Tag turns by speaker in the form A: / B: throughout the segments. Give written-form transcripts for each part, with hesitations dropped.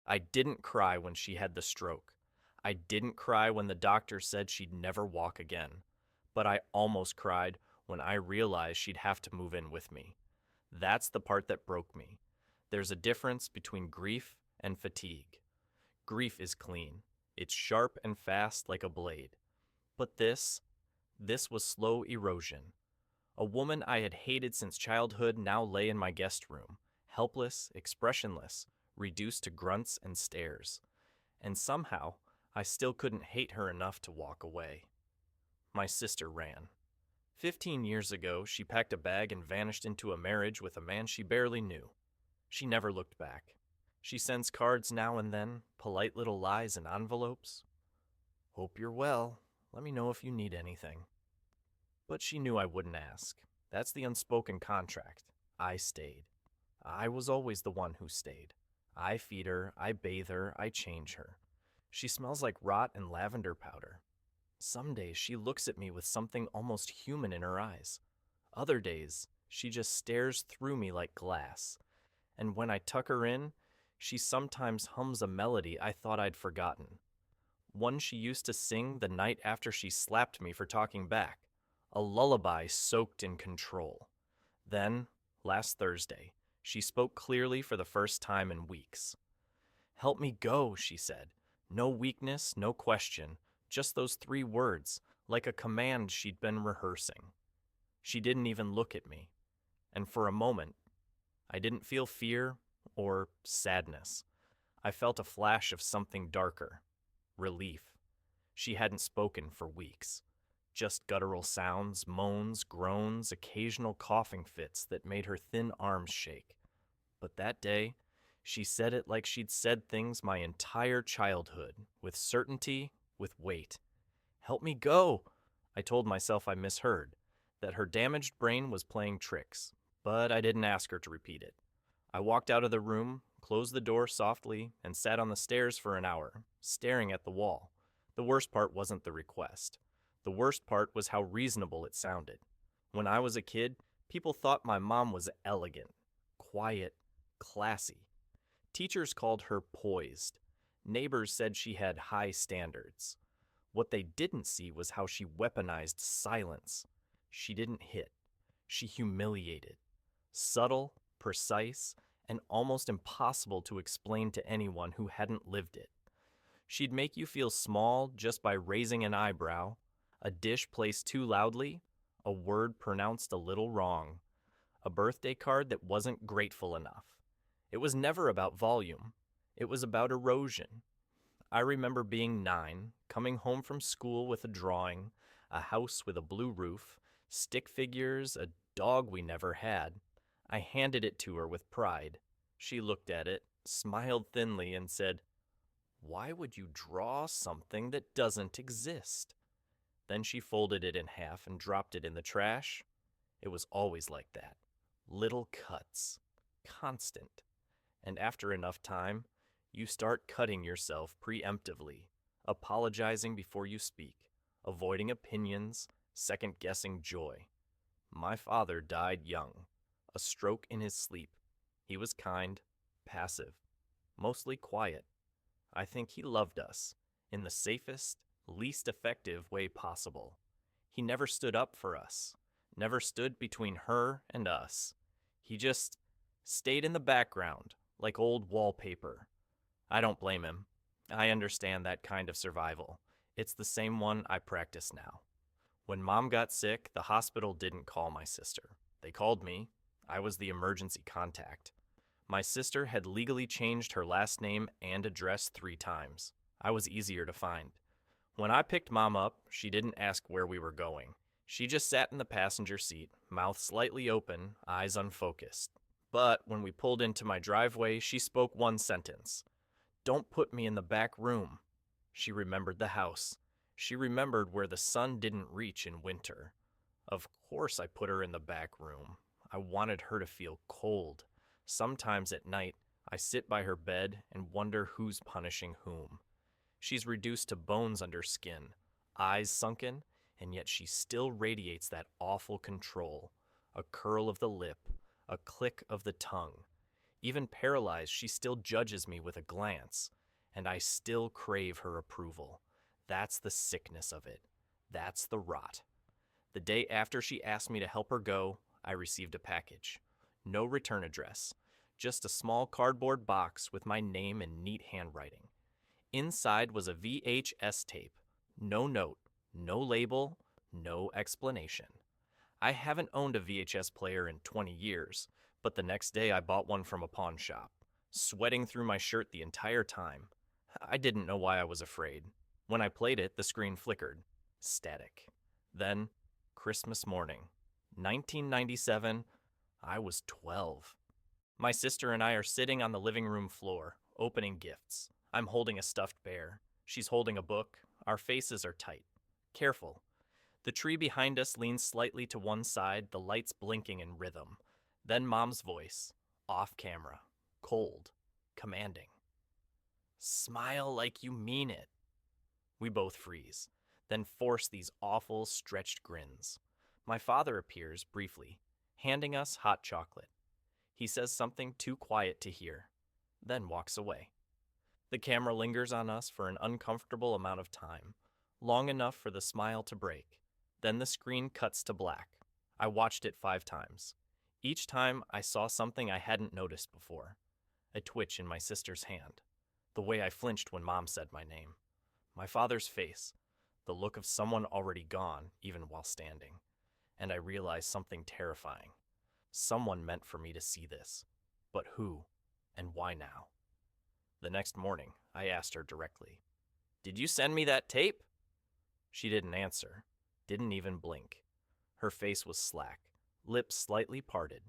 A: I didn't cry when she had the stroke. I didn't cry when the doctor said she'd never walk again. But I almost cried when I realized she'd have to move in with me. That's the part that broke me. There's a difference between grief and fatigue. Grief is clean. It's sharp and fast like a blade. But this was slow erosion. A woman I had hated since childhood now lay in my guest room, helpless, expressionless, reduced to grunts and stares. And somehow, I still couldn't hate her enough to walk away. My sister ran. 15 years ago, she packed a bag and vanished into a marriage with a man she barely knew. She never looked back. She sends cards now and then, polite little lies in envelopes. Hope you're well. Let me know if you need anything. But she knew I wouldn't ask. That's the unspoken contract. I stayed. I was always the one who stayed. I feed her, I bathe her, I change her. She smells like rot and lavender powder. Some days she looks at me with something almost human in her eyes. Other days, she just stares through me like glass. And when I tuck her in, she sometimes hums a melody I thought I'd forgotten. One she used to sing the night after she slapped me for talking back. A lullaby soaked in control. Then, last Thursday, she spoke clearly for the first time in weeks. Help me go, she said. No weakness, no question, just those 3 words, like a command she'd been rehearsing. She didn't even look at me. And for a moment, I didn't feel fear or sadness. I felt a flash of something darker. Relief. She hadn't spoken for weeks. Just guttural sounds, moans, groans, occasional coughing fits that made her thin arms shake. But that day, she said it like she'd said things my entire childhood, with certainty, with weight. Help me go! I told myself I misheard, that her damaged brain was playing tricks, but I didn't ask her to repeat it. I walked out of the room, closed the door softly, and sat on the stairs for an hour, staring at the wall. The worst part wasn't the request. The worst part was how reasonable it sounded. When I was a kid, people thought my mom was elegant, quiet, classy. Teachers called her poised. Neighbors said she had high standards. What they didn't see was how she weaponized silence. She didn't hit. She humiliated. Subtle, precise, and almost impossible to explain to anyone who hadn't lived it. She'd make you feel small just by raising an eyebrow, a dish placed too loudly, a word pronounced a little wrong, a birthday card that wasn't grateful enough. It was never about volume. It was about erosion. I remember being 9, coming home from school with a drawing, a house with a blue roof, stick figures, a dog we never had. I handed it to her with pride. She looked at it, smiled thinly, and said, "Why would you draw something that doesn't exist?" Then she folded it in half and dropped it in the trash. It was always like that. Little cuts. Constant. And after enough time, you start cutting yourself preemptively, apologizing before you speak, avoiding opinions, second-guessing joy. My father died young, a stroke in his sleep. He was kind, passive, mostly quiet. I think he loved us, in the safest, least effective way possible. He never stood up for us, never stood between her and us. He just stayed in the background, like old wallpaper. I don't blame him. I understand that kind of survival. It's the same one I practice now. When Mom got sick, the hospital didn't call my sister. They called me. I was the emergency contact. My sister had legally changed her last name and address 3 times. I was easier to find. When I picked Mom up, she didn't ask where we were going. She just sat in the passenger seat, mouth slightly open, eyes unfocused. But when we pulled into my driveway, she spoke one sentence. "Don't put me in the back room." She remembered the house. She remembered where the sun didn't reach in winter. Of course I put her in the back room. I wanted her to feel cold. Sometimes at night, I sit by her bed and wonder who's punishing whom. She's reduced to bones under skin, eyes sunken, and yet she still radiates that awful control. A curl of the lip, a click of the tongue. Even paralyzed, she still judges me with a glance, and I still crave her approval. That's the sickness of it. That's the rot. The day after she asked me to help her go, I received a package. No return address, just a small cardboard box with my name in neat handwriting. Inside was a VHS tape. No note, no label, no explanation. I haven't owned a VHS player in 20 years, but the next day I bought one from a pawn shop, sweating through my shirt the entire time. I didn't know why I was afraid. When I played it, the screen flickered. Static. Then, Christmas morning, 1997, I was 12. My sister and I are sitting on the living room floor, opening gifts. I'm holding a stuffed bear. She's holding a book. Our faces are tight. Careful. The tree behind us leans slightly to one side, the lights blinking in rhythm. Then Mom's voice, off camera, cold, commanding. Smile like you mean it. We both freeze, then force these awful, stretched grins. My father appears briefly, handing us hot chocolate. He says something too quiet to hear, then walks away. The camera lingers on us for an uncomfortable amount of time, long enough for the smile to break. Then the screen cuts to black. I watched it 5 times. Each time I saw something I hadn't noticed before. A twitch in my sister's hand. The way I flinched when Mom said my name. My father's face. The look of someone already gone, even while standing. And I realized something terrifying. Someone meant for me to see this. But who? And why now? The next morning, I asked her directly, "Did you send me that tape?" She didn't answer, didn't even blink. Her face was slack, lips slightly parted,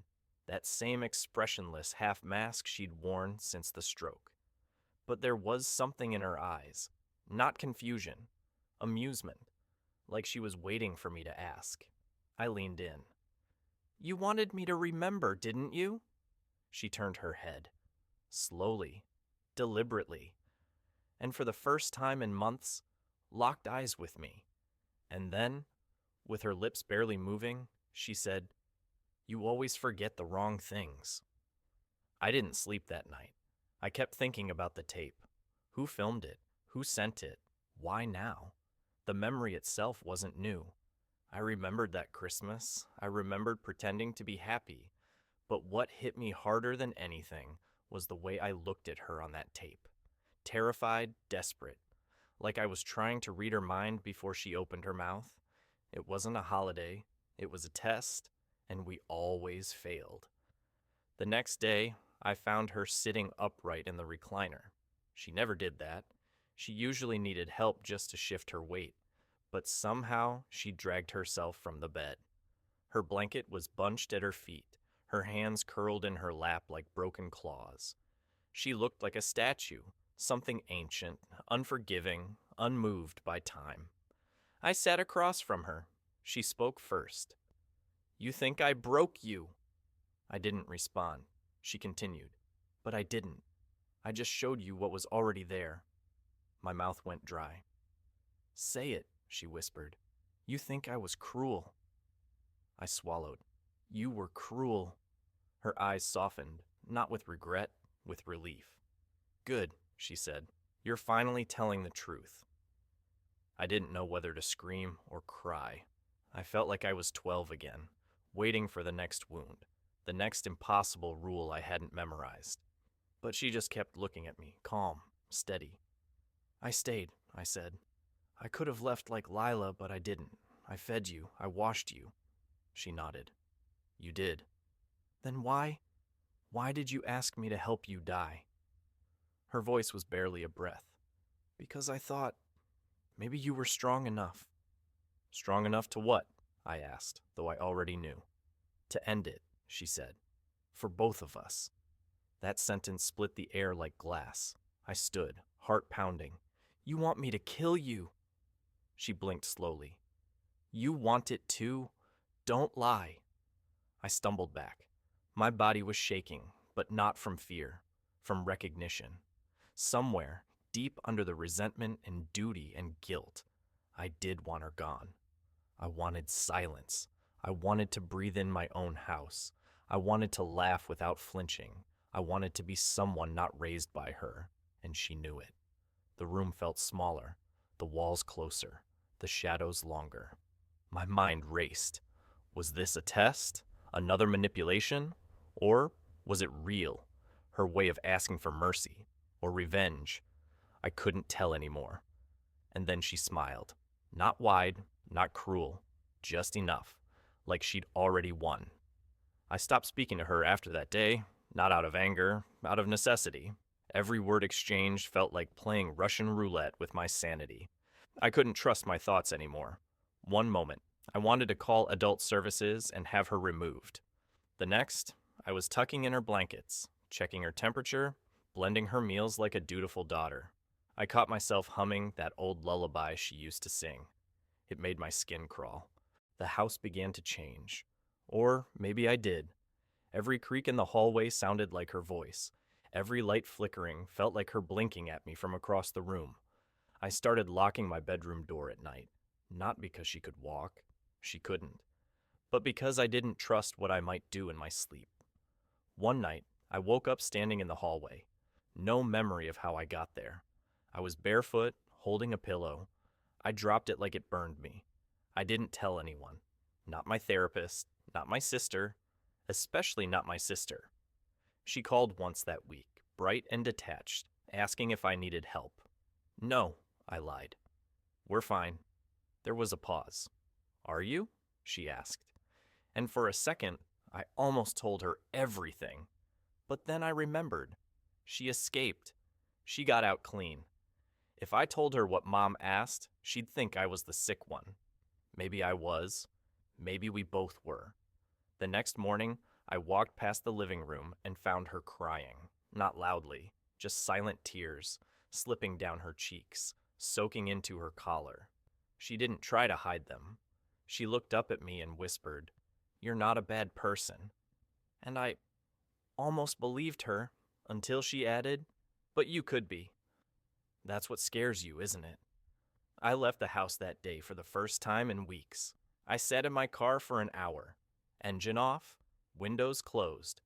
A: that same expressionless half mask she'd worn since the stroke. But there was something in her eyes, not confusion, amusement, like she was waiting for me to ask. I leaned in. "You wanted me to remember, didn't you?" She turned her head, slowly, deliberately, and for the first time in months, locked eyes with me. And then, with her lips barely moving, she said, "You always forget the wrong things." I didn't sleep that night. I kept thinking about the tape. Who filmed it? Who sent it? Why now? The memory itself wasn't new. I remembered that Christmas. I remembered pretending to be happy. But what hit me harder than anything was the way I looked at her on that tape. Terrified, desperate, like I was trying to read her mind before she opened her mouth. It wasn't a holiday, it was a test, and we always failed. The next day, I found her sitting upright in the recliner. She never did that. She usually needed help just to shift her weight, but somehow she dragged herself from the bed. Her blanket was bunched at her feet, her hands curled in her lap like broken claws. She looked like a statue, something ancient, unforgiving, unmoved by time. I sat across from her. She spoke first. "You think I broke you?" I didn't respond. She continued, "But I didn't. I just showed you what was already there." My mouth went dry. "Say it," she whispered. "You think I was cruel." I swallowed. "You were cruel." Her eyes softened, not with regret, with relief. "Good," she said. "You're finally telling the truth." I didn't know whether to scream or cry. I felt like I was 12 again, waiting for the next wound, the next impossible rule I hadn't memorized. But she just kept looking at me, calm, steady. "I stayed," I said. "I could have left like Lila, but I didn't. I fed you. I washed you." She nodded. "You did." "Then why did you ask me to help you die?" Her voice was barely a breath. "Because I thought maybe you were strong enough." "Strong enough to what?" I asked, though I already knew. "To end it," she said. "For both of us." That sentence split the air like glass. I stood, heart pounding. "You want me to kill you?" She blinked slowly. "You want it too? Don't lie." I stumbled back. My body was shaking, but not from fear, from recognition. Somewhere, deep under the resentment and duty and guilt, I did want her gone. I wanted silence. I wanted to breathe in my own house. I wanted to laugh without flinching. I wanted to be someone not raised by her, and she knew it. The room felt smaller, the walls closer, the shadows longer. My mind raced. Was this a test? Another manipulation? Or was it real? Her way of asking for mercy or revenge? I couldn't tell anymore. And then she smiled. Not wide, not cruel, just enough, like she'd already won. I stopped speaking to her after that day, not out of anger, out of necessity. Every word exchanged felt like playing Russian roulette with my sanity. I couldn't trust my thoughts anymore. One moment, I wanted to call adult services and have her removed. The next, I was tucking in her blankets, checking her temperature, blending her meals like a dutiful daughter. I caught myself humming that old lullaby she used to sing. It made my skin crawl. The house began to change. Or maybe I did. Every creak in the hallway sounded like her voice. Every light flickering felt like her blinking at me from across the room. I started locking my bedroom door at night, not because she could walk, she couldn't, but because I didn't trust what I might do in my sleep. One night, I woke up standing in the hallway. No memory of how I got there. I was barefoot, holding a pillow. I dropped it like it burned me. I didn't tell anyone. Not my therapist, not my sister, especially not my sister. She called once that week, bright and detached, asking if I needed help. No, I lied. We're fine. There was a pause. Are you? She asked. And for a second, I almost told her everything. But then I remembered. She escaped. She got out clean. If I told her what Mom asked, she'd think I was the sick one. Maybe I was. Maybe we both were. The next morning, I walked past the living room and found her crying. Not loudly, just silent tears, slipping down her cheeks, soaking into her collar. She didn't try to hide them. She looked up at me and whispered, "You're not a bad person." And I almost believed her until she added, "But you could be." That's what scares you, isn't it? I left the house that day for the first time in weeks. I sat in my car for an hour. Engine off, windows closed,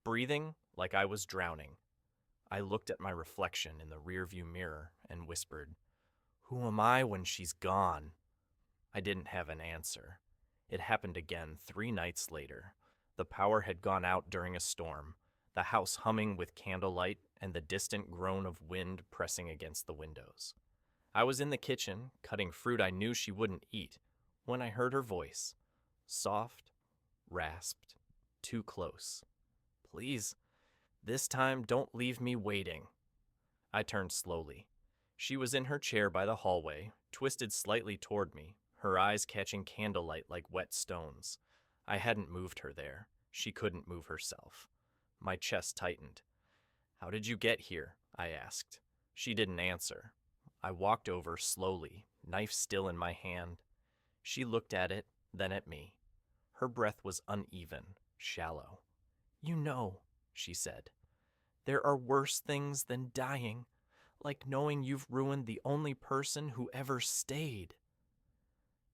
A: breathing like I was drowning. I looked at my reflection in the rearview mirror and whispered, "Who am I when she's gone?" I didn't have an answer. It happened again 3 nights later. The power had gone out during a storm, the house humming with candlelight and the distant groan of wind pressing against the windows. I was in the kitchen, cutting fruit I knew she wouldn't eat, when I heard her voice. Soft, rasped, too close. "Please, this time don't leave me waiting." I turned slowly. She was in her chair by the hallway, twisted slightly toward me, her eyes catching candlelight like wet stones. I hadn't moved her there. She couldn't move herself. My chest tightened. "How did you get here?" I asked. She didn't answer. I walked over slowly, knife still in my hand. She looked at it, then at me. Her breath was uneven, shallow. "You know," she said, "there are worse things than dying, like knowing you've ruined the only person who ever stayed."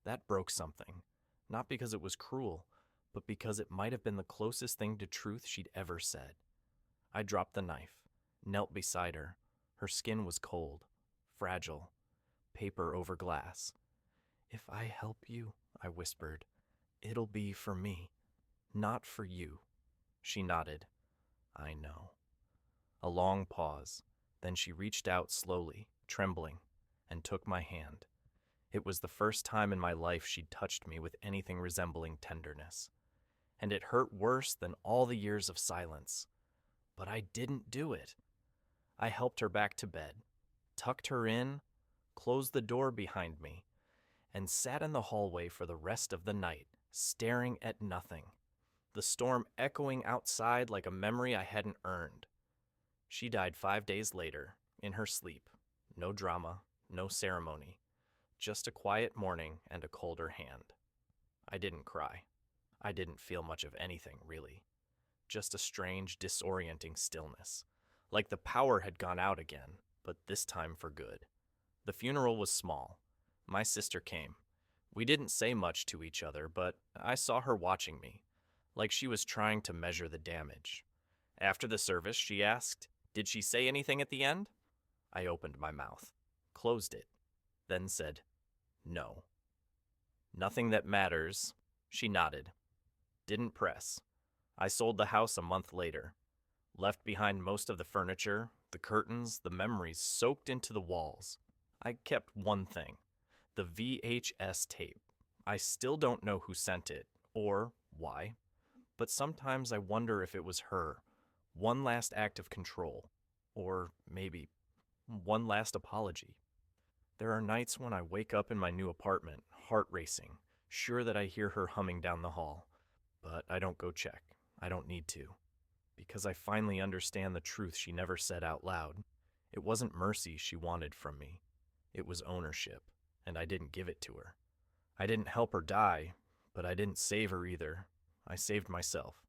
A: That broke something, not because it was cruel, but because it might have been the closest thing to truth she'd ever said. I dropped the knife, knelt beside her. Her skin was cold, fragile, paper over glass. "If I help you," I whispered, "it'll be for me, not for you." She nodded. "I know." A long pause. Then she reached out slowly, trembling, and took my hand. It was the first time in my life she'd touched me with anything resembling tenderness. And it hurt worse than all the years of silence. But I didn't do it. I helped her back to bed, tucked her in, closed the door behind me, and sat in the hallway for the rest of the night, staring at nothing, the storm echoing outside like a memory I hadn't earned. She died 5 days later, in her sleep. No drama, no ceremony, just a quiet morning and a colder hand. I didn't cry. I didn't feel much of anything, really. Just a strange, disorienting stillness, like the power had gone out again, but this time for good. The funeral was small. My sister came. We didn't say much to each other, but I saw her watching me, like she was trying to measure the damage. After the service, she asked, "Did she say anything at the end?" I opened my mouth, closed it, then said, "No." "Nothing that matters." She nodded. Didn't press. I sold the house a month later. Left behind most of the furniture, the curtains, the memories soaked into the walls. I kept one thing, the VHS tape. I still don't know who sent it, or why, but sometimes I wonder if it was her. One last act of control, or maybe one last apology. There are nights when I wake up in my new apartment, heart racing, sure that I hear her humming down the hall. But I don't go check. I don't need to. Because I finally understand the truth she never said out loud. It wasn't mercy she wanted from me. It was ownership, and I didn't give it to her. I didn't help her die, but I didn't save her either. I saved myself.